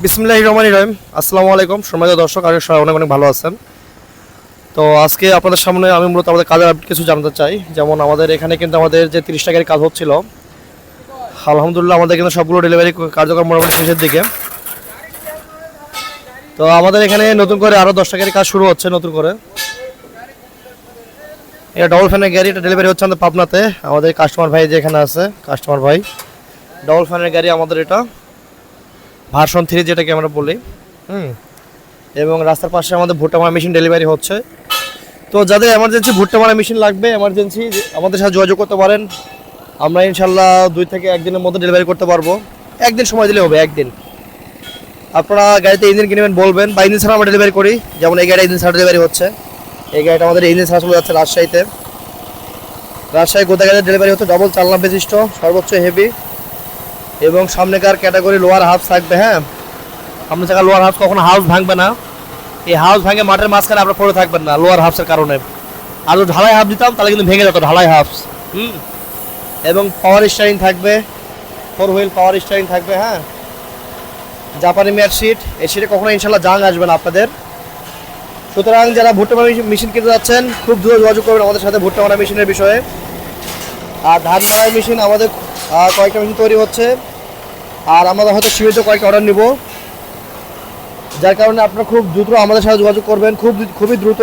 বিসমিল্লাহির রহমানির রহিম। আসসালামু আলাইকুম সম্মানিত দর্শক, আশা করি সবাই অনেক অনেক ভালো আছেন। তো আজকে আপনাদের সামনে আমি মূলত আমাদের কাজের আপডেট কিছু জানতে চাই। যেমন আমাদের এখানে কিন্তু আমাদের যে 30 টাকার কাজ হচ্ছিল, আলহামদুলিল্লাহ আমাদের কিন্তু সবগুলো ডেলিভারি কার্যক্রম মোটামুটি শেষের দিকে। তো আমাদের এখানে নতুন করে আরও 10 টাকার কাজ শুরু হচ্ছে নতুন করে। এটা ডবল ফ্যানের গাড়ি, এটা ডেলিভারি হচ্ছে আমাদের পাবনাতে। আমাদের কাস্টমার ভাই যে এখানে আছে, কাস্টমার ভাই ডবল ফ্যানের গাড়ি আমাদের এটা ভার্সন 3 যেটাকে আমরা বলি। এবং রাস্তার পাশে আমাদের ভুট্টা মারা মেশিন ডেলিভারি হচ্ছে। তো যাদের এমার্জেন্সি ভুট্টা মারা মেশিন লাগবে, এমার্জেন্সি আমাদের সাথে যোগাযোগ করতে পারেন। আমরা ইনশাল্লাহ 2 থেকে 1 দিনের মধ্যে ডেলিভারি করতে পারবো। 1 দিন সময় দিলে হবে, 1 দিন। আপনারা গাড়িতে ইঞ্জিন কিনবেন বলবেন, বা ইঞ্জিন ছাড়া আমরা ডেলিভারি করি। যেমন এই গাড়ি ইঞ্জিন ছাড়া ডেলিভারি হচ্ছে, এই গাড়িটা আমাদের ইঞ্জিন ছাড়া চলে যাচ্ছে রাজশাহীতে। রাজশাহী গোদা গাড়ির ডেলিভারি হচ্ছে ডবল চালনা বিশিষ্ট, সর্বোচ্চ হেভি এবং সামনেকার ক্যাটাগরি লোয়ার হাফ থাকবে। হ্যাঁ, আপনার জায়গায় লোয়ার হাফ কখনো হাউস ভাঙবে না। এই হাউস ভাঙে মাঠের মাঝখানে আপনার পড়ে থাকবেন না লোয়ার হাফসের কারণে। আর যদি ঢালাই হাফ দিতাম তাহলে কিন্তু ভেঙে যেত ঢালাই হাফস। এবং পাওয়ার স্টারিং থাকবে, 4 হুইল পাওয়ার স্টারিং থাকবে। হ্যাঁ, জাপানি মেয়ার সিট, এই সিটে কখনো ইনশাল্লাহ জাং আসবে না আপনাদের। সুতরাং যারা ভুট্টা মারা মেশিন কিনতে যাচ্ছেন, খুব দ্রুত যোগাযোগ করবেন আমাদের সাথে ভুট্টা মারা মেশিনের বিষয়ে। আর ধান মারার মেশিন আমাদের কয়েকটা মেশিন তৈরি হচ্ছে, আর আমরা হয়তো সীমিত কয়েকটা অর্ডার নিব, যার কারণে আপনারা খুব দ্রুত আমাদের সাথে যোগাযোগ করবেন, খুবই দ্রুত।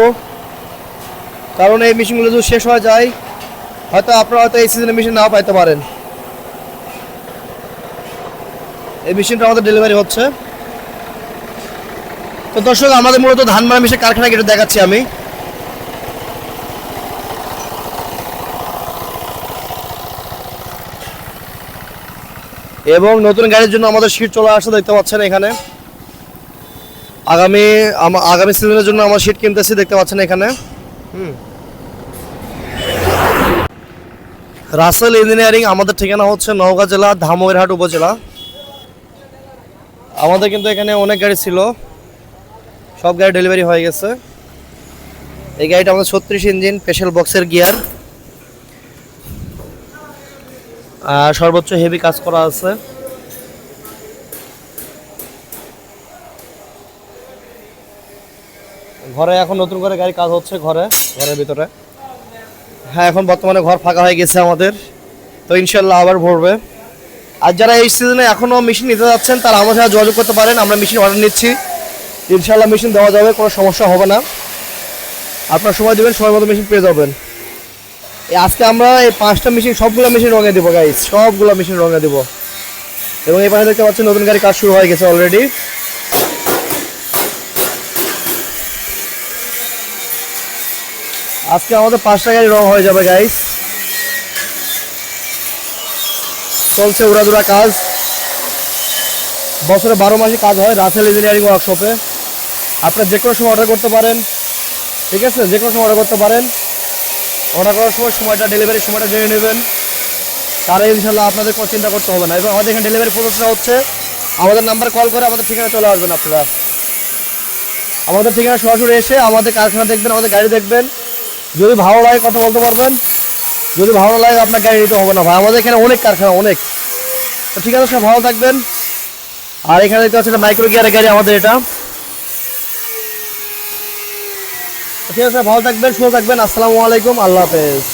কারণ এই মেশিনগুলো যদি শেষ হয়ে যায়, হয়তো আপনারা হয়তো এই সিজনে মেশিন নাও পাইতে পারেন। এই মেশিনটা আমাদের ডেলিভারি হচ্ছে। তো দর্শক, আমাদের মূলত ধান মারা মেশিন কারখানা এটা দেখাচ্ছি আমি। এবং নতুন গাড়ির জন্য আমাদের শীট চলে আসছে, দেখতে পাচ্ছেন এখানে। আগামী সিজনের জন্য আমরা শীট কিনতেছি, দেখতে পাচ্ছেন এখানে। রাসেল ইঞ্জিনিয়ারিং, আমাদের ঠিকানা হচ্ছে নওগাঁ জেলা ধামইরহাট উপজেলা। আমাদের কিন্তু এখানে অনেক গাড়ি ছিল, সব গাড়ি ডেলিভারি হয়ে গেছে। এই গাড়িটা আমাদের 36 ইঞ্জিন স্পেশাল বক্সের গিয়ার, আর সর্বোচ্চ হেভি কাজ করা আছে। ঘরে এখন নতুন করে গাড়ি কাজ হচ্ছে, ঘরের ভিতরে। হ্যাঁ, এখন বর্তমানে ঘর ফাঁকা হয়ে গেছে আমাদের, তো ইনশাল্লাহ আবার ভরবে। আর যারা এই সিজনে এখনও মেশিন নিতে যাচ্ছেন, তারা আমার সাথে যোগাযোগ করতে পারেন। আমরা মেশিন অর্ডার নিচ্ছি, ইনশাল্লাহ মেশিন দেওয়া যাবে, কোনো সমস্যা হবে না। আপনার সময় দেবেন, সময় মতো মেশিন পেয়ে যাবেন। আজকে আমরা এই 5টা মেশিন, সবগুলো মেশিন রঙে দেবো গাইস, সবগুলো মেশিন রঙে দেবো। এবং এই পাশে দেখতে পাচ্ছেন নতুন গাড়ি কাজ শুরু হয়ে গেছে অলরেডি। আজকে আমাদের 5টা গাড়ি রং হয়ে যাবে গাইস। চলছে উড়াদুরা কাজ, বছরে 12 মাসে কাজ হয় রাসেল ইঞ্জিনিয়ারিং ওয়ার্কশপে। আপনারা যে কোনো সময় অর্ডার করতে পারেন, ঠিক আছে? যে কোনো সময় অর্ডার করতে পারেন। অর্ডার করার সময় সময়টা, ডেলিভারির সময়টা জেনে নেবেন, তারা ইনশাল্লাহ আপনাদের কোনো চিন্তা করতে হবে না। এবং আমাদের এখানে ডেলিভারি প্রসেসটা হচ্ছে, আমাদের নাম্বার কল করে আমাদের ঠিকানা চলে আসবেন। আপনারা আমাদের ঠিকানা সরাসরি এসে আমাদের কারখানা দেখবেন, আমাদের গাড়ি দেখবেন। যদি ভালো লাগে কথা বলতে পারবেন, যদি ভালো লাগে আপনার গাড়ি নিতে হবে না ভাই। আমাদের এখানে অনেক কারখানা, অনেক। তো ঠিক আছে, সব ভালো থাকবেন। আর এখানে দেখতে পাচ্ছেন মাইক্রো গিয়ারের গাড়ি আমাদের এটা। ঠিক আছে, ভালো থাকবেন, সুস্থ থাকবেন। আসসালামু আলাইকুম, আল্লাহ হাফেজ।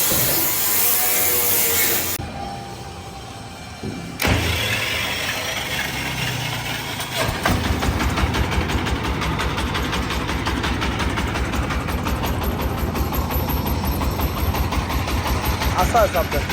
আচ্ছা আচ্ছা, আপনার